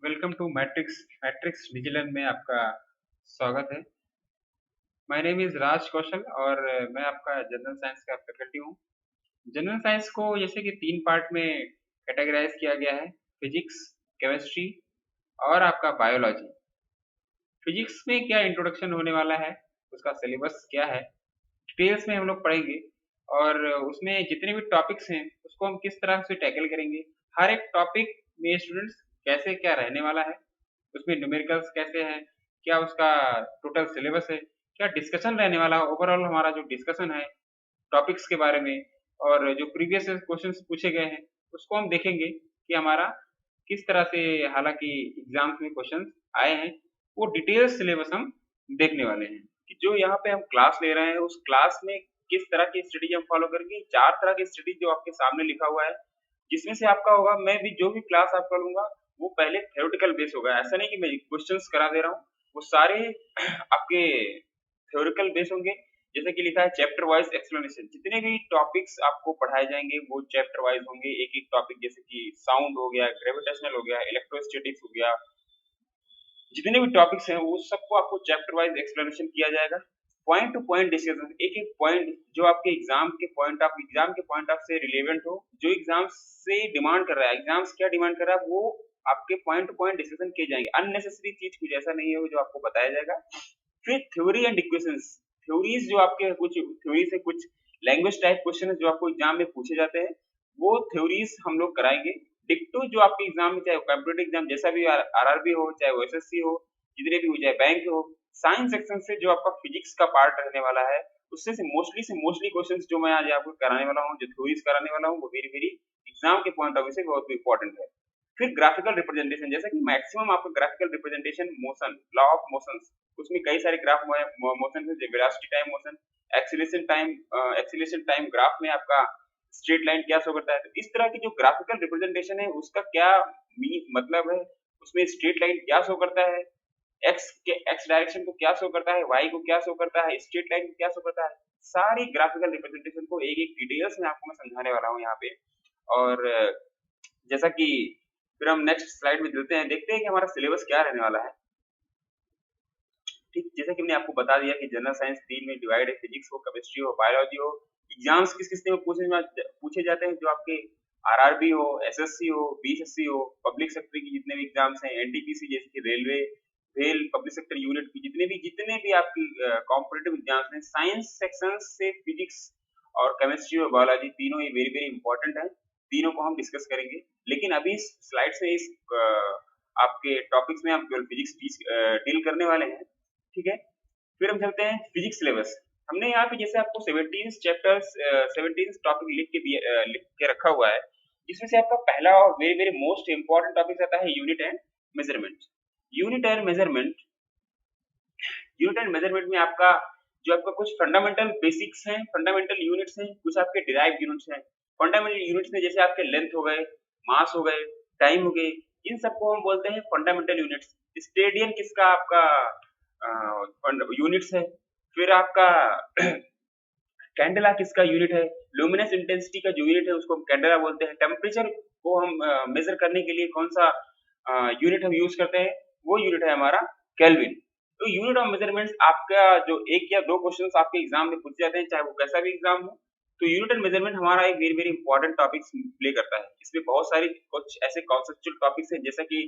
Welcome to Matrix Matrix Digital में आपका स्वागत है। My name is Raj Kaushal और मैं आपका जनरल साइंस का फैकल्टी हूँ। जनरल साइंस को जैसे कि 3 पार्ट में कैटेगराइज़ किया गया है, फिज़िक्स, केमिस्ट्री और आपका बायोलॉजी। फिज़िक्स में क्या इंट्रोडक्शन होने वाला है, उसका सिलेबस क्या है, डिटेल्स में हम लोग पढ़ेंगे और उसमें जितने भी टॉपिक्स हैं, उसको हम किस तरह से टैकल करेंगे। हर एक टॉपिक में स्टूडेंट्स कैसे क्या रहने वाला है, उसमें न्यूमेरिकल्स कैसे हैं, क्या उसका टोटल सिलेबस है, क्या डिस्कशन रहने वाला है, ओवरऑल हमारा जो डिस्कशन है टॉपिक्स के बारे में और जो प्रीवियस क्वेश्चंस पूछे गए हैं, उसको हम देखेंगे कि हमारा किस तरह से हालाँकि एग्ज़ाम्स में क्वेश्चंस आए हैं, वो डिटेल सिलेबस हम देखने वाले हैं। कि जो यहाँ पे हम क्लास ले रहे हैं, उस क्लास में किस तरह की स्ट्रैटेजी हम फॉलो करेंगे, 4 तरह की स्ट्रैटेजी जो आपके सामने लिखा हुआ है, जिसमें से आपका होगा मैं भी जो भी क्लास आपका लूँगा, वो पहले थ्योरेटिकल बेस होगा। ऐसा नहीं कि मैं क्वेश्चंस करा दे रहा हूँ, वो सारे आपके थ्योरेटिकल बेस होंगे। जैसे कि लिखा है चैप्टर वाइज़ एक्सप्लेनेशन, जितने भी टॉपिक्स आपको पढ़ाए जाएँगे, वो चैप्टर वाइज़ होंगे। एक-एक टॉपिक जैसे कि साउंड हो गया, ग्रेविटेशनल हो गया, इलेक्ट्रोस्टैटिक्स हो गया, जितने भी टॉपिक्स हैं वो सबको आपको चैप्टर वाइज़ एक्सप्लेनेशन किया जाएगा। पॉइंट टू पॉइंट डिस्कशन, एक-एक पॉइंट जो आपके एग्ज़ाम के पॉइंट ऑफ से रिलेवेंट हो, जो एग्ज़ाम से डिमांड कर रहा है, एग्ज़ाम्स क्या डिमांड कर रहा है, वो आपके पॉइंट टू पॉइंट डिस्कशन किए जाएँगे। अननेसेसरी चीज़ कुछ ऐसा नहीं है जो आपको बताया जाएगा। फिर थ्योरी एंड इक्वेशंस, थ्योरीज़ जो आपके कुछ थ्योरी से कुछ लैंग्वेज टाइप क्वेश्चन जो आपको एग्ज़ाम में पूछे जाते हैं, वो थ्योरीज़ हम लोग कराएँगे। डिट्टो जो आपके एग्ज़ाम में चाहे कॉम्पिटिटिव एग्ज़ाम जैसा भी आरआरबी हो, चाहे वो एसएससी हो, जितने भी हो चाहे बैंक हो, साइंस सेक्शन से जो आपका फिजिक्स का पार्ट रहने वाला है, उससे से मोस्टली क्वेश्चंस जो मैं आज आपको कराने वाला हूँ, जो थ्योरीज़ कराने वाला हूँ, वो वेरी एग्ज़ाम के पॉइंट ऑफ व्यू से बहुत इम्पोर्टेंट है। फिर ग्राफिकल रिप्रेजेंटेशन, जैसा कि मैक्सिमम आपका graphical representation motion, law of motions, उसमें कई सारे ग्राफ मोशन है, velocity time motion, acceleration time graph में आपका स्ट्रेट लाइन क्या शो करता है। तो इस तरह की जो ग्राफिकल रिप्रेजेंटेशन है उसका क्या मतलब है, उसमें स्ट्रेट लाइन क्या शो करता है, एक्स डायरेक्शन को क्या शो करता है, वाई को क्या शो करता है, स्ट्रेट लाइन को क्या शो करता है। सारी ग्राफिकल रिप्रेजेंटेशन को एक-एक डिटेल्स में आपको मैं समझाने वाला हूँ यहाँ पे। और जैसा कि फिर हम नेक्स्ट स्लाइड में चलते हैं, देखते हैं कि हमारा सिलेबस क्या रहने वाला है। ठीक, जैसा कि मैंने आपको बता दिया कि जनरल साइंस 3 में डिवाइड है, फिजिक्स हो, केमिस्ट्री हो, बायोलॉजी हो। एग्ज़ाम्स किस-किस में पूछे जाते हैं, जो आपके आरआरबी हो, एसएससी हो, बीएसएससी हो, पब्लिक सेक्टर की जितने भी एग्ज़ाम्स हैं, एनटीपीसी जैसे कि railway, rail, public sector unit की जितने भी आपकी कॉम्पिटिटिव एग्ज़ाम्स हैं, साइंस सेक्शन से फिजिक्स और केमिस्ट्री और बायोलॉजी तीनों ही वेरी इम्पोर्टेंट हैं। तीनों को हम डिस्कस करेंगे। लेकिन अभी इस स्लाइड्स में आपके टॉपिक्स में हम केवल फिजिक्स डील करने वाले हैं। ठीक है? फिर हम चलते हैं फिजिक्स सिलेबस। हमने यहाँ पे जैसे आपको 17 टॉपिक लिख के रखा हुआ है, जिसमें से आपका पहला और वेरी मोस्ट इम्पोर्टेंट टॉपिक आता है unit and measurement. Unit and measurement unit and measurement में आपका जो आपका कुछ फंडामेंटल बेसिक्स हैं, फंडामेंटल यूनिट्स हैं, कुछ आपके डिराइव्ड यूनिट्स हैं। फंडामेंटल यूनिट्स में जैसे आपके लेंथ हो गए, मास हो गए, टाइम हो गए, इन सबको हम बोलते हैं फंडामेंटल यूनिट्स। स्टेडियन किसका आपका यूनिट्स है। फिर आपका कैंडेला किसका यूनिट है, लुमिनस इंटेंसिटी का जो यूनिट है उसको हम कैंडेला बोलते हैं। टेम्परेचर को हम मेजर करने के लिए कौन सा यूनिट हम यूज करते हैं, वो यूनिट है हमारा केल्विन। तो यूनिट ऑफ मेजरमेंट्स आपका जो 1 या 2 क्वेश्चंस आपके एग्जाम में पूछे जाते हैं, चाहे वो कैसा भी एग्जाम हो। तो यूनिट एंड मेजरमेंट हमारा एक वेरी इंपॉर्टेंट टॉपिक प्ले करता है। इसमें बहुत सारी कुछ ऐसे कॉन्सेप्चुअल टॉपिक्स हैं, जैसा कि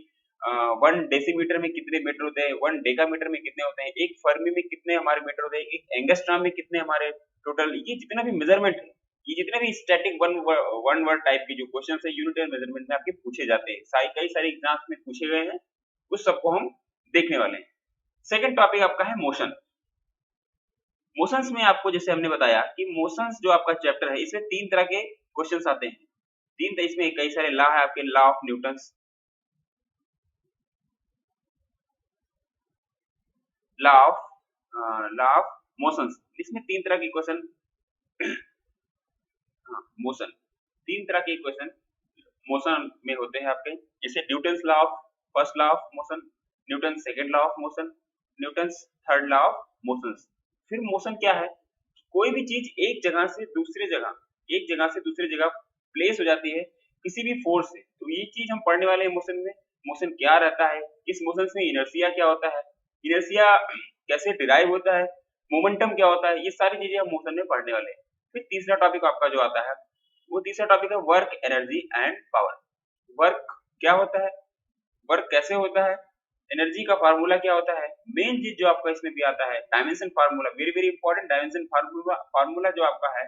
1 डेसीमीटर में कितने मीटर होते हैं, 1 डेकामीटर में कितने होते हैं, 1 फर्मी में कितने हमारे मीटर होते हैं, 1 एंगस्ट्रॉम में कितने हमारे टोटल, ये जितना भी मेजरमेंट है, ये जितने भी स्टैटिक वन वर्ड टाइप के जो क्वेश्चन है यूनिट एंड मेजरमेंट में आपके पूछे जाते हैं, कई सारे एग्जाम्स में पूछे गए हैं, उस सबको हम देखने वाले हैं। सेकंड टॉपिक आपका है मोशन। मोशंस में आपको जैसे हमने बताया कि मोशंस जो आपका चैप्टर है, इसमें 3 तरह के क्वेश्चंस आते हैं। 3 इसमें कई सारे लॉ है आपके, law of Newton's, law of law of motions. इसमें 3 तरह के क्वेश्चन हाँ, मोशन, 3 तरह के क्वेश्चन मोशन में होते हैं आपके, जैसे Newton's law of first law of motion, Newton second law of motion, Newton's third law of motions. फिर मोशन क्या है, कोई भी चीज एक जगह से दूसरी जगह प्लेस हो जाती है किसी भी फोर्स से, तो ये चीज हम पढ़ने वाले हैं मोशन में। मोशन क्या रहता है, इस मोशन में इनर्शिया क्या होता है, इनर्शिया कैसे डिराइव होता है, मोमेंटम क्या होता है, ये सारी चीजें हम मोशन में पढ़ने वाले हैं। फिर तीसरा टॉपिक आपका जो आता है वो तीसरा टॉपिक है work, energy and power. Work क्या होता है, वर्क कैसे होता है, एनर्जी का फार्मूला क्या होता है, मेन चीज जो आपका इसमें भी आता है dimension formula, very very important dimension formula. Formula जो आपका है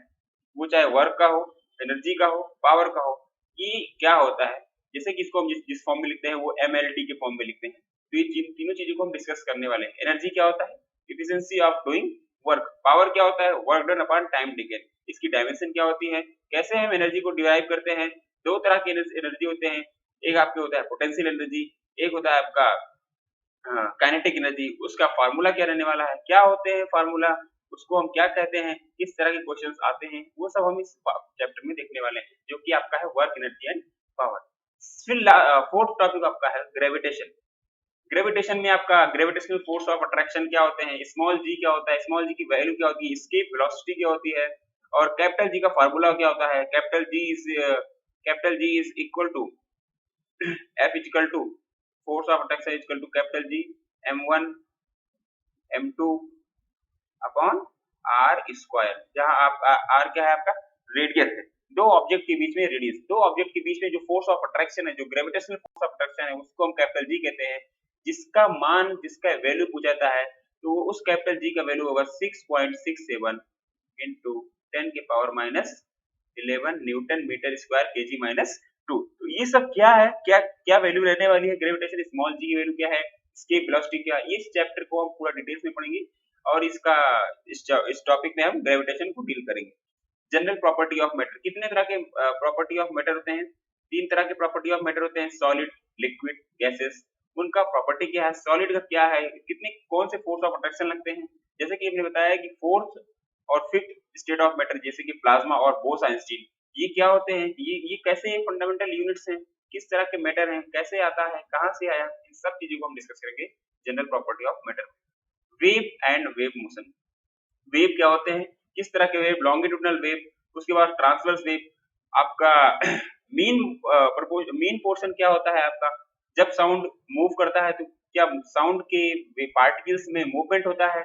वो चाहे वर्क का हो, एनर्जी का हो, पावर का हो, ये क्या होता है, जैसे कि इसको हम जिस फॉर्म में लिखते हैं वो MLT के फॉर्म में लिखते हैं। तो ये तीनों चीजों को हम डिस्कस करने वाले हैं। एनर्जी क्या होता है, efficiency of doing work. Power क्या होता है, work done upon time taken. इसकी डायमेंशन क्या होती है, कैसे हम एनर्जी को डिराइव करते हैं। दो तरह के एनर्जी होते हैं, एक आपके होता है पोटेंशियल एनर्जी, एक होता है आपका काइनेटिक एनर्जी। उसका फार्मूला क्या रहने वाला है, क्या होते हैं फार्मूला, उसको हम क्या कहते हैं, किस तरह के क्वेश्चंस आते हैं, वो सब हम इस चैप्टर में देखने वाले हैं, जो कि आपका है वर्क, एनर्जी एंड पावर। फिर फोर्थ टॉपिक आपका है ग्रेविटेशन। ग्रेविटेशन में आपका ग्रेविटेशनल फोर्स ऑफ अट्रैक्शन क्या होते हैं, स्मॉल जी क्या होता है, स्मॉल जी की वैल्यू क्या होती है, एस्केप वेलोसिटी क्या होती है, और कैपिटल जी का फार्मूला क्या होता है। Capital G is equal to F is equal to force of attraction is equal to capital G m1 m2 upon r square, जहां आप r क्या है आपका रेडियस है, दो ऑब्जेक्ट के बीच में रेडियस, दो ऑब्जेक्ट के बीच में जो फोर्स ऑफ अट्रैक्शन है, जो ग्रेविटेशनल फोर्स ऑफ अट्रैक्शन है, उसको हम कैपिटल जी कहते हैं। जिसका मान, जिसका वैल्यू पूछा जाता है तो उस कैपिटल जी का वैल्यू होगा 6.67 इंटू 10 के power minus 11 newton metre square KG minus 2। तो ये सब क्या है, क्या क्या वैल्यू रहने वाली है, ग्रेविटेशन स्मॉल जी की वैल्यू क्या है, इसकी वेलोसिटी क्या है, इस चैप्टर को हम पूरा डिटेल्स में पढ़ेंगे और इस टॉपिक में हम ग्रेविटेशन को डील करेंगे। जनरल प्रॉपर्टी ऑफ मैटर, कितने तरह के प्रॉपर्टी ऑफ मैटर होते हैं, तीन तरह के प्रॉपर्टी ऑफ मैटर होते हैं, सॉलिड, लिक्विड, गैसेस। उनका प्रॉपर्टी क्या है, सॉलिड का क्या है, कितने कौन से फोर्स ऑफ अट्रैक्शन लगते हैं, जैसे कि हमने बताया कि फोर्थ और फिफ्थ स्टेट ऑफ मैटर जैसे कि प्लाज्मा और बोस आइंस्टीन, ये क्या होते हैं, ये कैसे फंडामेंटल यूनिट्स हैं, किस तरह के मैटर हैं, कैसे आता है, कहां से आया, इन सब चीजों को हम डिस्कस करेंगे general property of matter. Wave and wave motion, wave क्या होते हैं, किस तरह के वेव, लॉन्गिट्यूडनल वेव, उसके बाद ट्रांसवर्स वेव। आपका मीन पोर्शन क्या होता है आपका, जब साउंड मूव करता है तो क्या साउंड के पार्टिकल्स में मूवमेंट होता है।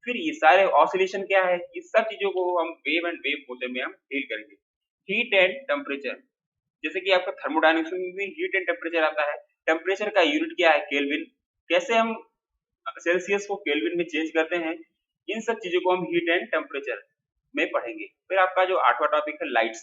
फिर ये सारे ऑसिलेशन क्या है, ये सब चीजों को हम वेव एंड वेव मोशन में हम डील करेंगे। हीट एंड टेम्परेचर, जैसे कि आपका थर्मोडायनेमिक्स में भी हीट एंड टेम्परेचर आता है। टेम्परेचर का यूनिट क्या है, केल्विन, कैसे हम सेल्सियस को केल्विन में चेंज करते हैं, इन सब चीजों को हम हीट एंड टेम्परेचर में पढ़ेंगे। फिर आपका जो आठवां टॉपिक है लाइट्स।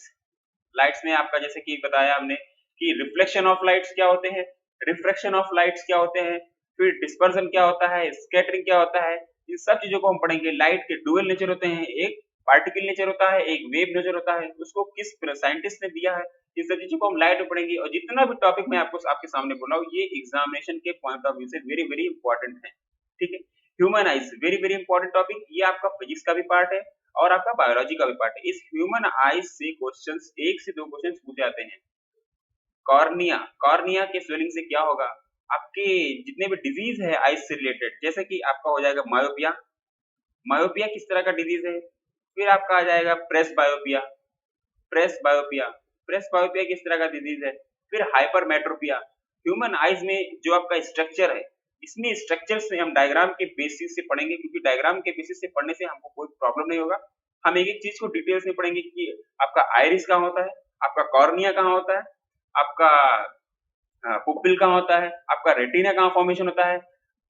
लाइट्स में आपका जैसे कि बताया हमने कि रिफ्लेक्शन ऑफ लाइट्स क्या होते हैं, रिफ्रैक्शन ऑफ लाइट्स क्या होते हैं, फिर डिस्पर्जन क्या होता है, स्कैटरिंग क्या होता है, इन सब चीजों को हम पढ़ेंगे। लाइट के डुअल नेचर होते हैं, एक पार्टिकल नेचर होता है, एक वेव नेचर होता है, उसको किस साइंटिस्ट ने दिया है, इन सब चीजों को हम लाइट में पढ़ेंगे। और जितना भी टॉपिक मैं आपको आपके सामने बोला हूँ, ये एग्जामिनेशन के पॉइंट ऑफ व्यू से वेरी वेरी इंपॉर्टेंट है, ठीक है। Human eyes, very very important topic, ये आपका फिजिक्स का भी पार्ट है और आपका बायोलॉजी का भी पार्ट है। इस ह्यूमन आइज से क्वेश्चंस, एक से दो क्वेश्चंस पूछे जाते हैं। कॉर्निया, कॉर्निया के स्वेलिंग से क्या होगा, आपके जितने भी डिजीज है आइज से रिलेटेड, जैसे कि आपका हो जाएगा मायोपिया, मायोपिया किस तरह का डिजीज है। फिर आपका आ जाएगा प्रेस बायोपिया, प्रेस बायोपिया, प्रेस बायोपिया किस तरह का डिजीज है। फिर हाइपरमेट्रोपिया, ह्यूमन आइज में जो आपका स्ट्रक्चर है, इसमें स्ट्रक्चर से हम डायग्राम के बेसिस से पढ़ेंगे, क्योंकि डायग्राम के बेसिस से पढ़ने से हमको कोई प्रॉब्लम नहीं होगा। हम एक एक चीज को डिटेल्स में पढ़ेंगे कि आपका आइरिस कहाँ होता है, आपका कॉर्निया कहाँ होता है, आपका पुपिल कहाँ होता है, आपका रेटिना कहाँ फॉर्मेशन होता है,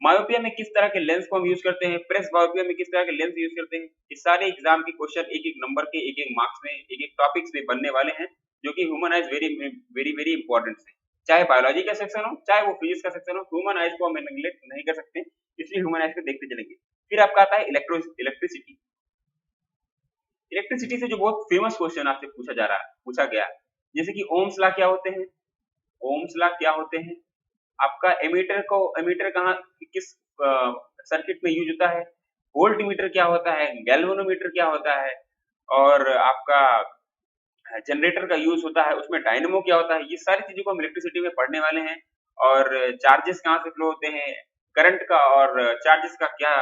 मायोपिया में किस तरह के लेंस को हम यूज करते हैं, प्रेस बायोपिया में किस तरह के लेंस यूज करते हैं। ये सारे एग्जाम के क्वेश्चन एक एक नंबर के, एक एक मार्क्स में, एक एक टॉपिक्स में बनने वाले हैं, जो कि human eyes very very very important है। चाहे बायोलॉजी का सेक्शन हो, चाहे वो फिजिक्स का सेक्शन हो, ह्यूमन आइज को हम नेग्लेक्ट नहीं कर सकते, इसलिए ह्यूमन आइज को देखते चलेंगे। फिर आपका आता है इलेक्ट्रिसिटी। इलेक्ट्रिसिटी से जो बहुत फेमस क्वेश्चन आपसे पूछा गया, जैसे कि ओम्स लॉ क्या होते हैं, ओम्स लॉ क्या होते हैं, आपका एमीटर कहाँ किस सर्किट में यूज होता है, वोल्ट मीटर क्या होता है, गैल्वेनोमीटर क्या होता है, और आपका जनरेटर का यूज होता है, उसमें डायनेमो क्या होता है, ये सारी चीजों को हम इलेक्ट्रिसिटी में पढ़ने वाले हैं। और चार्जेस कहाँ से फ्लो होते हैं, करंट का और चार्जेस का क्या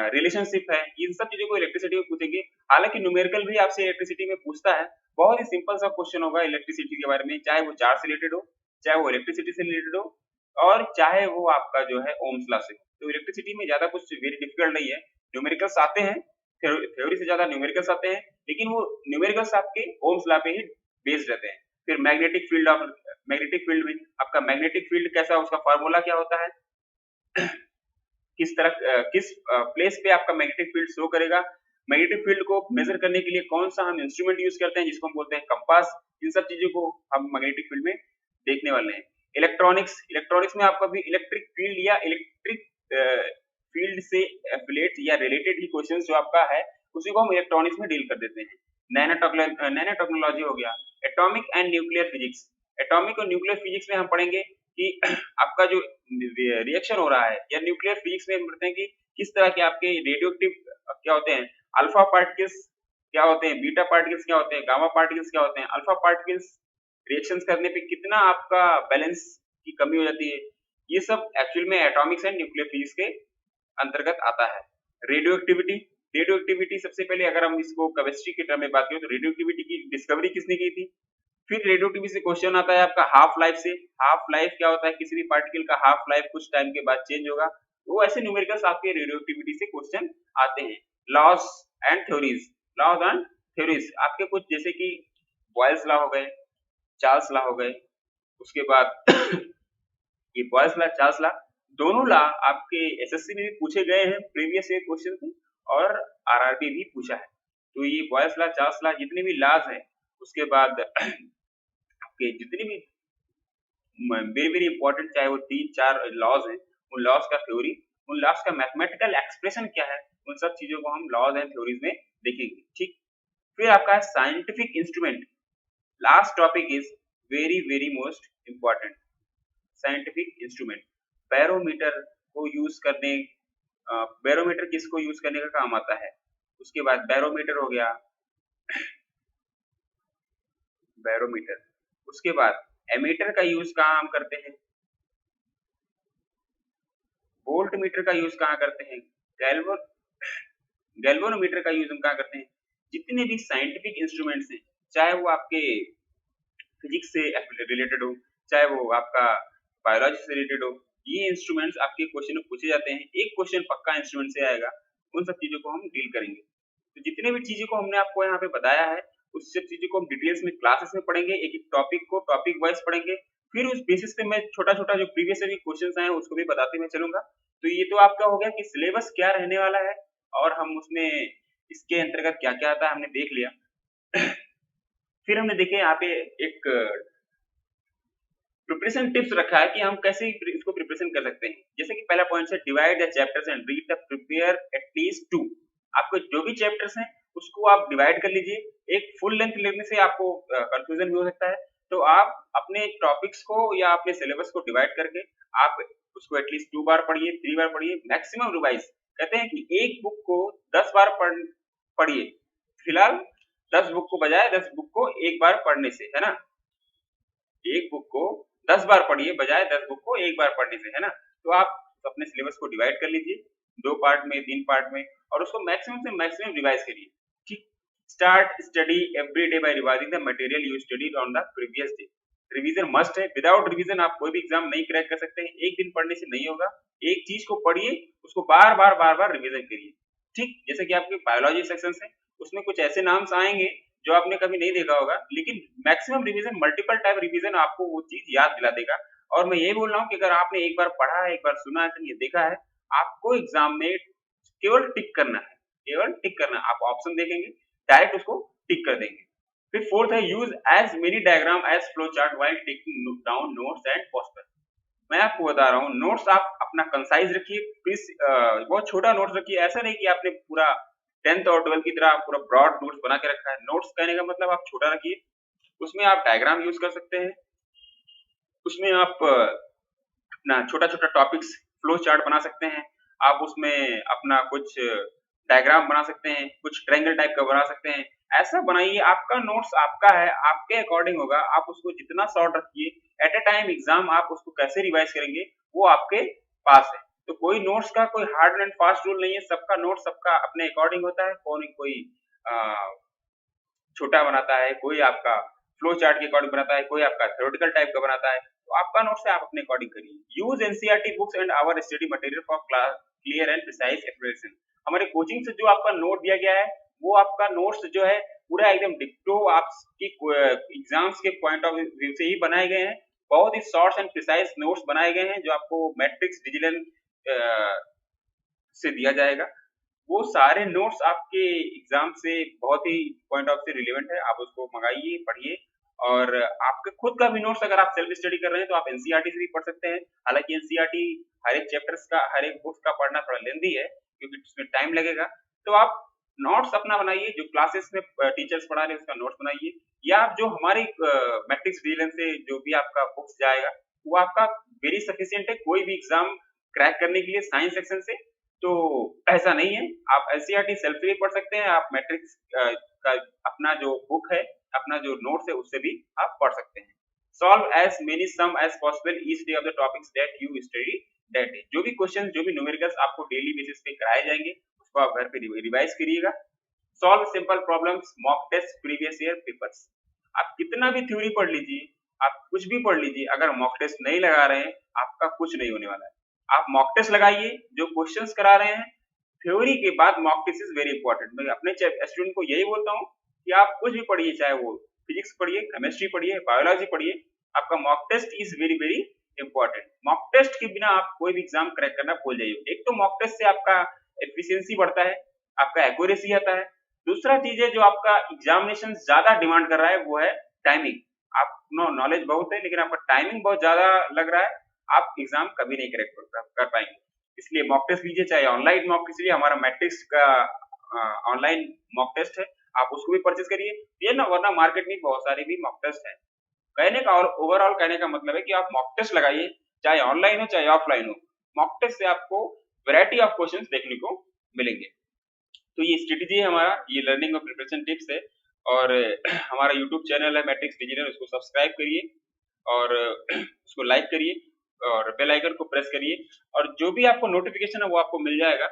रिलेशनशिप है, इन सब चीजों को इलेक्ट्रिसिटी में पूछेंगे। हालांकि न्यूमेरिकल भी आपसे इलेक्ट्रिसिटी में पूछता है, बहुत ही सिंपल सा क्वेश्चन होगा इलेक्ट्रिसिटी के बारे में, चाहे वो चार्ज से रिलेटेड हो, चाहे वो इलेक्ट्रिसिटी से रिलेटेड हो, और चाहे वो आपका जो है ओम्स लॉ से हो। तो इलेक्ट्रिसिटी में ज़्यादा कुछ वेरी डिफिकल्ट नहीं है, न्यूमेरिकल्स आते हैं, थ्योरी से ज़्यादा न्यूमेरिकल्स आते हैं, लेकिन वो न्यूमेरिकल्स आपके ओम्स लॉ पे ही बेस्ड रहते हैं। फिर मैग्नेटिक फील्ड में आपका मैग्नेटिक फील्ड कैसा, उसका फार्मूला क्या होता है, किस प्लेस पे आपका मैग्नेटिक फील्ड शो करेगा, मैग्नेटिक फील्ड को मेजर करने के लिए कौन सा हम इंस्ट्रूमेंट यूज करते हैं जिसको हम बोलते हैं कंपास, इन सब चीजों को हम मैग्नेटिक फील्ड में देखने वाले हैं। इलेक्ट्रॉनिक्स में आपका भी इलेक्ट्रिक फील्ड या इलेक्ट्रिक फील्ड से एफिलिएट या रिलेटेड ही क्वेश्चन जो आपका है उसी को हम इलेक्ट्रॉनिक्स में डील कर देते हैं। नैनो टेक्नोलॉजी हो गया, atomic and nuclear physics. Atomic और न्यूक्लियर फिजिक्स में हम पढ़ेंगे कि आपका जो रिएक्शन हो रहा है, या न्यूक्लियर फिजिक्स में हम पढ़ते हैं कि किस तरह के आपके रेडियो एक्टिव क्या होते हैं, अल्फा पार्टिकल्स क्या होते हैं, बीटा पार्टिकल्स क्या होते हैं, गामा पार्टिकल्स क्या होते हैं, अल्फा पार्टिकल्स रिएक्शंस करने पे कितना आपका बैलेंस की कमी हो जाती है, ये सब एक्चुअल में एटॉमिक्स एंड न्यूक्लियर फिजिक्स के अंतर्गत आता है। रेडियो एक्टिविटी सबसे पहले अगर हम इसको केमिस्ट्री के टर्म में बात करें तो रेडियो एक्टिविटी की डिस्कवरी किसने की थी। फिर रेडियो एक्टिविटी से क्वेश्चन आता है आपका हाफ लाइफ से। हाफ लाइफ क्या होता है, किसी भी पार्टिकल का हाफ लाइफ कुछ टाइम के बाद चेंज होगा। वो ऐसे न्यूमेरिकल्स आपके रेडियो एक्टिविटी से क्वेश्चन आते हैं। लॉज एंड थ्योरीज आपके कुछ जैसे कि बॉयल्स लॉ हो गए, चार्ल्स लॉ हो गए, उसके बाद ये बॉयल्स लॉ, चार्ल्स लॉ, दोनों लॉ आपके एसएससी में भी पूछे गए हैं प्रीवियस ईयर क्वेश्चन से, और आरआरबी भी पूछा है। तो ये बॉयल्स लॉ, चार्ल्स लॉ, जितने भी लॉज हैं, उसके बाद आपके जितने भी वेरी वेरी इंपॉर्टेंट, चाहे वो 3-4 लॉज हैं, उन लॉज का थ्योरी, उन लॉज का मैथमेटिकल एक्सप्रेशन क्या है, उन सब चीजों को हम लॉज एंड थ्योरीज में देखेंगे। ठीक, फिर आपका है scientific instrument. Last topic is very very most important, scientific instrument. Barometer को यूज करने, बैरोमीटर किसको यूज करने का काम आता है, उसके बाद बैरोमीटर हो गया, बैरोमीटर, उसके बाद एमीटर का यूज कहाँ हम करते हैं, वोल्ट मीटर का यूज कहाँ करते हैं, गैल्वेनोमीटर का यूज हम कहाँ करते हैं। जितने भी साइंटिफिक इंस्ट्रूमेंट्स हैं, चाहे वो आपके फिजिक्स से रिलेटेड हो, चाहे वो आपका बायोलॉजी से रिलेटेड हो, ये इंस्ट्रूमेंट्स आपके क्वेश्चन में पूछे जाते हैं। एक क्वेश्चन पक्का इंस्ट्रूमेंट से आएगा, उन सब चीजों को हम डील करेंगे। तो जितने भी चीजें को हमने आपको यहाँ पे बताया है, उस सब चीजों को हम डिटेल्स में क्लासेस में पढ़ेंगे, एक एक टॉपिक को टॉपिक वाइज पढ़ेंगे। फिर उस बेसिस पे मैं छोटा छोटा जो प्रीवियस ईयर क्वेश्चन आए उसको भी बताते हुए चलूंगा। तो ये तो आपका हो गया कि सिलेबस क्या रहने वाला है, और हम उसमें इसके अंतर्गत क्या क्या आता है हमने देख लिया। फिर हमने देखे यहाँ पे एक प्रिपरेशन टिप्स रखा है कि हम कैसे इसको प्रिपरेशन कर सकते हैं। जैसे कि पहला पॉइंट है divide the chapters and read the prepare at least 2। आपको जो भी चैप्टर्स हैं उसको आप डिवाइड कर लीजिए। एक फुल लेंथ लेने से आपको कंफ्यूजन भी हो सकता है, तो आप अपने टॉपिक्स को या अपने सिलेबस को डिवाइड करके आप उसको एटलीस्ट 2 बार पढ़िए, 3 बार पढ़िए, मैक्सिमम रिवाइज। कहते हैं कि एक बुक को 10 बार पढ़िए, फिलहाल 10 बुक को बजाय 10 बुक को एक बार पढ़ने से, है ना। एक बुक को 10 बार पढ़िए बजाय 10 बुक को एक बार पढ़ने से, है ना। तो आप अपने सिलेबस को डिवाइड कर लीजिए 2 पार्ट में, 3 पार्ट में, और उसको मैक्सिमम से मैक्सिमम रिवाइज करिए। ठीक, start study every day by revising the material you studied on the previous day. Revision must है, विदाउट रिवीजन आप कोई भी एग्जाम नहीं क्रैक कर सकते हैं। एक दिन पढ़ने से नहीं होगा, एक चीज को पढ़िए, उसको बार बार रिवीजन करिए। ठीक, जैसे कि आपके बायोलॉजी सेक्शन है, उसमें कुछ ऐसे नाम्स आएंगे जो आपने कभी नहीं देखा होगा, लेकिन maximum revision, multiple time revision आपको वो चीज याद दिला देगा। और मैं ये बोल रहा हूँ कि अगर आपने एक बार पढ़ा है, एक बार सुना है, ये देखा है, आपको एग्जाम में केवल टिक करना है, केवल टिक करना है। आप ऑप्शन देखेंगे, डायरेक्ट उसको टिक कर देंगे। फिर फोर्थ है use as many diagram as flow chart while taking down notes and poster. मैं आपको बता रहा हूँ, नोट्स आप अपना कंसाइज रखिए, प्लीज बहुत छोटा नोट्स रखिए। ऐसा नहीं कि आपने पूरा 10th और 12th की तरह पूरा ब्रॉड नोट्स बना के रखा है। नोट्स कहने का मतलब आप छोटा रखिए, उसमें आप डायग्राम यूज कर सकते हैं, उसमें आप अपना छोटा छोटा टॉपिक्स फ्लो चार्ट बना सकते हैं, आप उसमें अपना कुछ डायग्राम बना सकते हैं, कुछ ट्रायंगल टाइप का बना सकते हैं। ऐसा बनाइए, आपका नोट्स आपका है, आपके अकॉर्डिंग होगा। आप उसको जितना शॉर्ट रखिए, एट अ टाइम एग्जाम आप उसको कैसे रिवाइज करेंगे वो आपके पास है। तो कोई नोट्स का कोई हार्ड एंड फास्ट रूल नहीं है, सबका नोट सबका अपने अकॉर्डिंग होता है। कोई छोटा बनाता है, कोई आपका फ्लो चार्ट के अकॉर्डिंग बनाता है, कोई आपका थ्योरेटिकल टाइप का बनाता है, तो आपका नोट्स है आप अपने अकॉर्डिंग करिए। Use NCERT books and our study material for clear and precise explanation. हमारे कोचिंग से जो आपका नोट दिया गया है वो आपका नोट्स जो है पूरा एकदम डिक्टो आपकी एग्जाम्स के पॉइंट ऑफ व्यू से ही बनाए गए हैं। बहुत ही शॉर्ट्स एंड प्रिसाइज नोट्स बनाए गए हैं जो आपको मैट्रिक्स विजिलेंस से दिया जाएगा। वो सारे नोट्स आपके एग्जाम से बहुत ही पॉइंट ऑफ से रिलेवेंट है, आप उसको मंगाइए, पढ़िए। और आपके खुद का भी नोट्स अगर आप सेल्फ स्टडी कर रहे हैं तो आप एनसीईआरटी से भी पढ़ सकते हैं। हालांकि एनसीईआरटी हर एक चैप्टर्स का, हर एक बुक्स का पढ़ना थोड़ा लेंदी है क्योंकि उसमें टाइम लगेगा। तो आप नोट्स अपना बनाइए, जो क्लासेस में टीचर्स पढ़ा रहे हैं उसका नोट्स बनाइए, या आप जो हमारे मैट्रिक्स विजिलेंस से जो भी आपका बुक्स जाएगा वो आपका वेरी सफिशिएंट है कोई भी एग्जाम क्रैक करने के लिए साइंस सेक्शन से। तो ऐसा नहीं है, आप एनसीईआरटी सेल्फ से भी पढ़ सकते हैं, आप मैट्रिक्स का अपना जो बुक है, अपना जो नोट्स है उससे भी आप पढ़ सकते हैं। Solve as many sum as possible each day of the topics that you study that day. जो भी क्वेश्चन, जो भी न्यूमेरिकल्स आपको डेली बेसिस पे कराए जाएंगे उसको आप घर पे रिवाइज करिएगा। Solve simple problems, mock test, previous year papers. आप कितना भी थ्योरी पढ़ लीजिए, आप कुछ भी पढ़ लीजिए, अगर मॉक टेस्ट नहीं लगा रहे हैं आपका कुछ नहीं होने वाला है। आप मॉक टेस्ट लगाइए, जो क्वेश्चंस करा रहे हैं थ्योरी के बाद mock test is very important. मैं अपने स्टूडेंट को यही बोलता हूँ कि आप कुछ भी पढ़िए, चाहे वो फिजिक्स पढ़िए, केमिस्ट्री पढ़िए, बायोलॉजी पढ़िए, आपका mock test is very very important. Mock test के बिना आप कोई भी एग्जाम क्रैक करना भूल जाइए। एक तो मॉक टेस्ट से आपका एफिशिएंसी बढ़ता है, आपका एक्यूरेसी आता है। दूसरा चीज है जो आपका एग्जामिनेशन ज्यादा डिमांड कर रहा है वो है टाइमिंग। आप नॉलेज बहुत है लेकिन आपका टाइमिंग बहुत ज्यादा लग रहा है, आप एग्जाम कभी नहीं क्रैक कर पाएंगे। इसलिए मॉक टेस्ट लीजिए, चाहे ऑनलाइन मॉक टेस्ट लीजिए, हमारा मैट्रिक्स का ऑनलाइन मॉक टेस्ट है, आप उसको भी परचेज करिए। ये ना, वरना मार्केट में बहुत सारे भी मॉक टेस्ट है। कहने का और ओवरऑल कहने का मतलब है कि आप मॉक टेस्ट लगाइए, चाहे ऑनलाइन हो चाहे ऑफलाइन हो। मॉक टेस्ट से आपको वैरायटी ऑफ क्वेश्चंस देखने को मिलेंगे। तो ये स्ट्रेटेजी है हमारा, ये लर्निंग और प्रिपरेशन टिप्स है। और हमारा यूट्यूब चैनल है मैट्रिक्स डिजिटल, उसको सब्सक्राइब करिए और उसको लाइक करिए और बेल आइकन को प्रेस करिए, और जो भी आपको नोटिफिकेशन है वो आपको मिल जाएगा।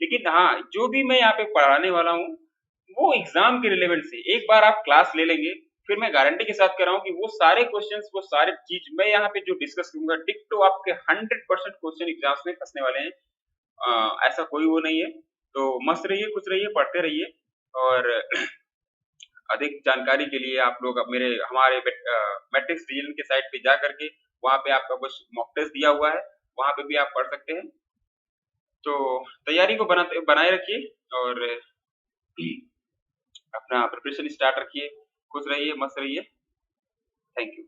लेकिन हाँ, जो भी मैं यहाँ पे पढ़ाने वाला हूँ वो एग्जाम के रिलेवेंट से एक बार आप क्लास ले लेंगे, फिर मैं गारंटी के साथ कह रहा हूँ कि वो सारे क्वेश्चंस, वो सारे चीज मैं यहाँ पे जो डिस्कस करूंगा डिक्टो आपके 100% क्वेश्चन एग्जाम्स में फंसने वाले हैं। ऐसा कोई वो नहीं है। तो मस्त रहिए, खुश रहिए, पढ़ते रहिए। और अधिक जानकारी के लिए आप लोग अब मेरे हमारे मैट्रिक्स डिजिटल के साइट पे जा करके वहाँ पे आपका कुछ मॉक टेस्ट दिया हुआ है, वहाँ पे भी आप पढ़ सकते हैं। तो तैयारी को बनाए रखिए और अपना प्रिपरेशन स्टार्ट रखिए। खुश रहिए, मस्त रहिए। Thank you.